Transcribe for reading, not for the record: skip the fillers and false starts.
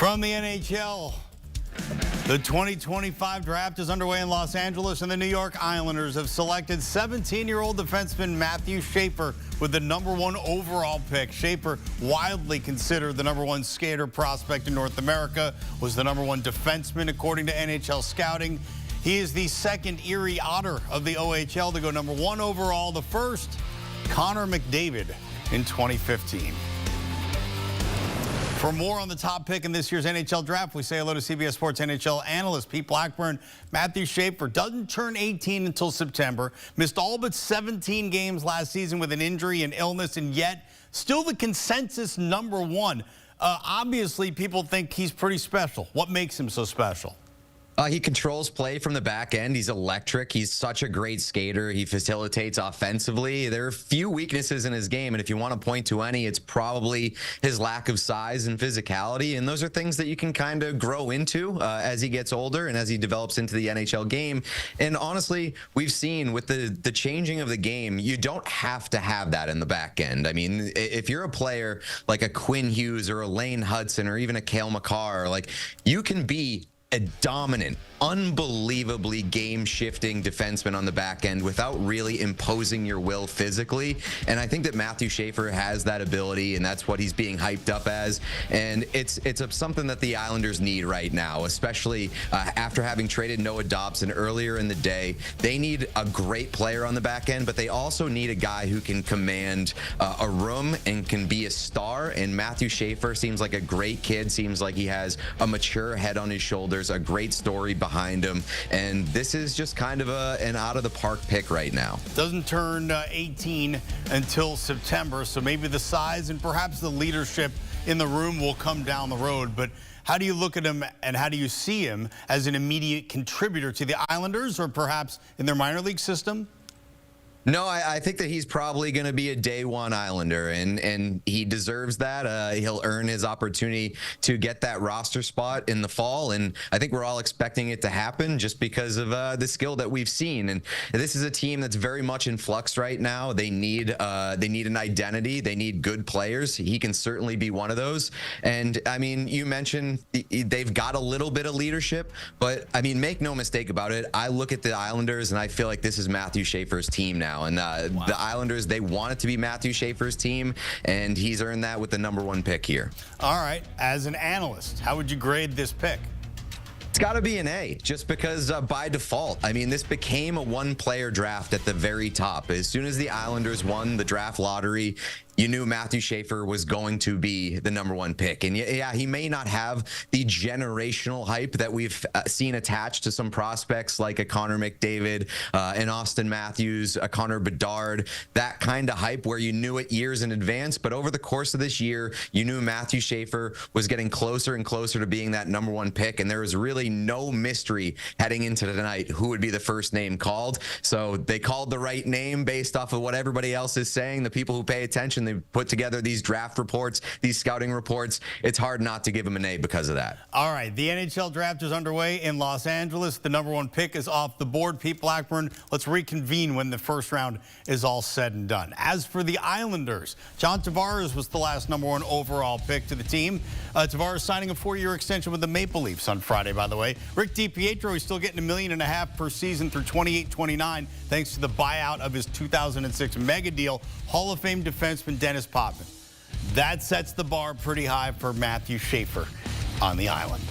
From the NHL, the 2025 draft is underway in Los Angeles, and the New York Islanders have selected 17-year-old defenseman Matthew Schaefer with the #1 overall pick. Schaefer, widely considered the #1 skater prospect in North America, was the #1 defenseman according to NHL scouting. He is the second Erie Otter of the OHL to go #1 overall. The first, Connor McDavid in 2015. For more on the top pick in this year's NHL draft, we say hello to CBS Sports NHL analyst Pete Blackburn. Matthew Schaefer doesn't turn 18 until September, missed all but 17 games last season with an injury and illness, and yet still the consensus #1. Obviously, people think he's pretty special. What makes him so special? He controls play from the back end. He's electric. He's such a great skater. He facilitates offensively. There are few weaknesses in his game, and if you want to point to any, it's probably his lack of size and physicality, and those are things that you can kind of grow into as he gets older and as he develops into the NHL game. And honestly, we've seen with the changing of the game, you don't have to have that in the back end. I mean, if you're a player like a Quinn Hughes or a Lane Hudson or even a Cale Makar, like, you can be a dominant, unbelievably game-shifting defenseman on the back end without really imposing your will physically. And I think that Matthew Schaefer has that ability, and that's what he's being hyped up as. And it's something that the Islanders need right now, especially after having traded Noah Dobson earlier in the day. They need a great player on the back end, but they also need a guy who can command a room and can be a star. And Matthew Schaefer seems like a great kid, seems like he has a mature head on his shoulders, a great story behind him, and this is just kind of an out-of-the-park pick right now. Doesn't turn 18 until September, so maybe the size and perhaps the leadership in the room will come down the road. But how do you look at him, and how do you see him as an immediate contributor to the Islanders, or perhaps in their minor league system? No, I think that he's probably going to be a day one Islander, and he deserves that. He'll earn his opportunity to get that roster spot in the fall, and I think we're all expecting it to happen just because of the skill that we've seen. And this is a team that's very much in flux right now. They need an identity. They need good players. He can certainly be one of those. And I mean, you mentioned they've got a little bit of leadership, but I mean, make no mistake about it. I look at the Islanders and I feel like this is Matthew Schaefer's team now. And wow. The Islanders, they want it to be Matthew Schaefer's team, and he's earned that with the #1 pick here. All right. As an analyst, how would you grade this pick? It's got to be an A, just because by default, I mean, this became a one-player draft at the very top. As soon as the Islanders won the draft lottery, you knew Matthew Schaefer was going to be the #1 pick. And yeah, he may not have the generational hype that we've seen attached to some prospects like a Connor McDavid, an Austin Matthews, a Connor Bedard, that kind of hype where you knew it years in advance. But over the course of this year, you knew Matthew Schaefer was getting closer and closer to being that #1 pick. And there was really no mystery heading into tonight who would be the first name called. So they called the right name based off of what everybody else is saying. The people who pay attention, they put together these draft reports, these scouting reports. It's hard not to give him an A because of that. All right, the NHL draft is underway in Los Angeles. The #1 pick is off the board. Pete Blackburn, let's reconvene when the first round is all said and done. As for the Islanders, John Tavares was the last #1 overall pick to the team. Tavares signing a 4-year extension with the Maple Leafs on Friday, by the way. Rick DiPietro is still getting $1.5 million per season through 28-29, thanks to the buyout of his 2006 mega deal. Hall of Fame defenseman Dennis Potvin. That sets the bar pretty high for Matthew Schaefer on the island.